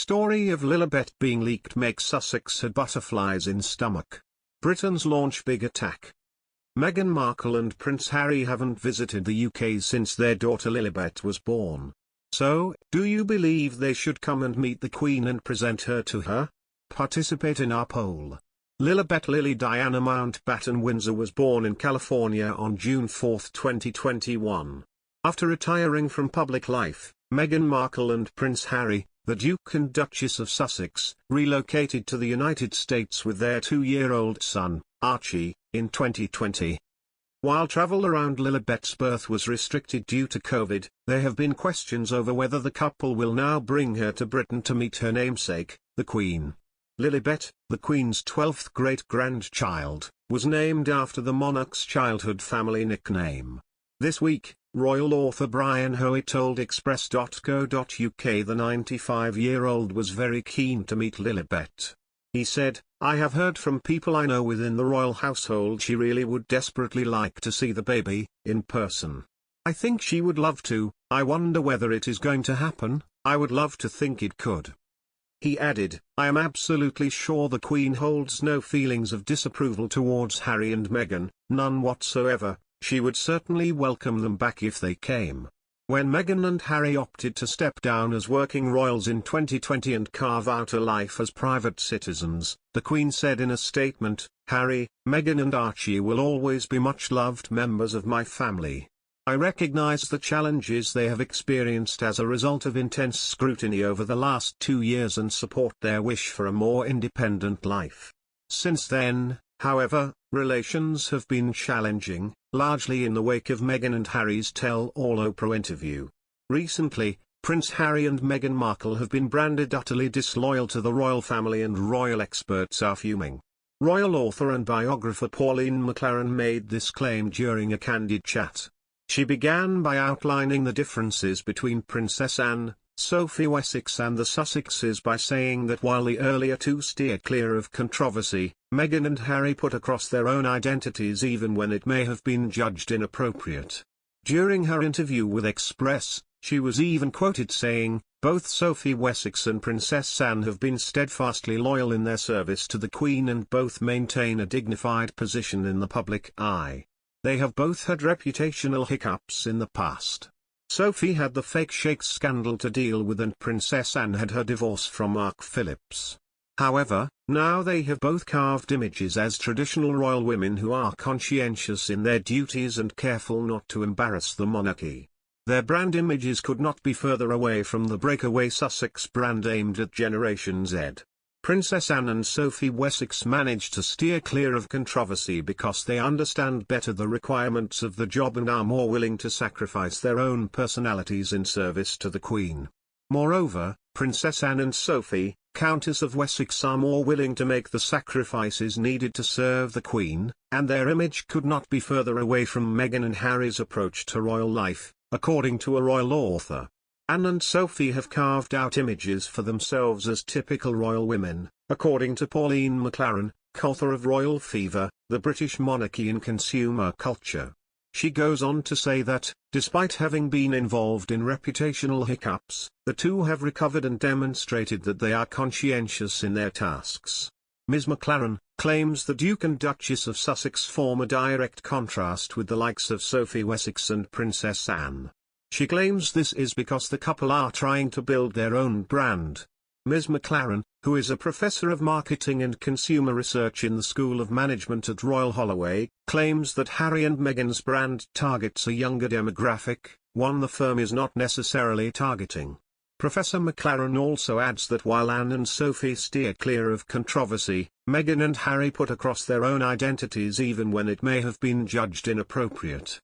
story of Lilibet being leaked makes Sussex had butterflies in stomach. Britons launch big attack. Meghan Markle and Prince Harry haven't visited the UK since their daughter Lilibet was born. So, do you believe they should come and meet the Queen and present her to her? Participate in our poll. Lilibet Lily Diana Mountbatten Windsor was born in California on June 4, 2021. After retiring from public life, Meghan Markle and Prince Harry, the Duke and Duchess of Sussex, relocated to the United States with their 2-year-old son, Archie, in 2020. While travel around Lilibet's birth was restricted due to COVID, there have been questions over whether the couple will now bring her to Britain to meet her namesake, the Queen. Lilibet, the Queen's 12th great-grandchild, was named after the monarch's childhood family nickname. This week, royal author Brian Hoey told Express.co.uk the 95-year-old was very keen to meet Lilibet. He said, "I have heard from people I know within the royal household she really would desperately like to see the baby, in person. I think she would love to. I wonder whether it is going to happen. I would love to think it could." He added, "I am absolutely sure the Queen holds no feelings of disapproval towards Harry and Meghan, none whatsoever. She would certainly welcome them back if they came." When Meghan and Harry opted to step down as working royals in 2020 and carve out a life as private citizens, the Queen said in a statement, "Harry, Meghan and Archie will always be much loved members of my family. I recognize the challenges they have experienced as a result of intense scrutiny over the last 2 years and support their wish for a more independent life." Since then, however, relations have been challenging, largely in the wake of Meghan and Harry's tell-all Oprah interview. Recently, Prince Harry and Meghan Markle have been branded utterly disloyal to the royal family and royal experts are fuming. Royal author and biographer Pauline McLaren made this claim during a candid chat. She began by outlining the differences between Princess Anne, Sophie Wessex and the Sussexes by saying that while the earlier two steer clear of controversy, Meghan and Harry put across their own identities even when it may have been judged inappropriate. During her interview with Express, she was even quoted saying, "Both Sophie Wessex and Princess Anne have been steadfastly loyal in their service to the Queen and both maintain a dignified position in the public eye. They have both had reputational hiccups in the past. Sophie had the fake shakes scandal to deal with and Princess Anne had her divorce from Mark Phillips. However, now they have both carved images as traditional royal women who are conscientious in their duties and careful not to embarrass the monarchy. Their brand images could not be further away from the breakaway Sussex brand aimed at Generation Z. Princess Anne and Sophie Wessex managed to steer clear of controversy because they understand better the requirements of the job and are more willing to sacrifice their own personalities in service to the Queen. Moreover, Princess Anne and Sophie, Countess of Wessex are more willing to make the sacrifices needed to serve the Queen, and their image could not be further away from Meghan and Harry's approach to royal life, according to a royal author. Anne and Sophie have carved out images for themselves as typical royal women, according to Pauline McLaren, co-author of Royal Fever, The British Monarchy in Consumer Culture. She goes on to say that, despite having been involved in reputational hiccups, the two have recovered and demonstrated that they are conscientious in their tasks. Ms. McLaren claims the Duke and Duchess of Sussex form a direct contrast with the likes of Sophie Wessex and Princess Anne. She claims this is because the couple are trying to build their own brand. Ms. McLaren, who is a professor of marketing and consumer research in the School of Management at Royal Holloway, claims that Harry and Meghan's brand targets a younger demographic, one the firm is not necessarily targeting. Professor McLaren also adds that while Anne and Sophie steer clear of controversy, Meghan and Harry put across their own identities even when it may have been judged inappropriate.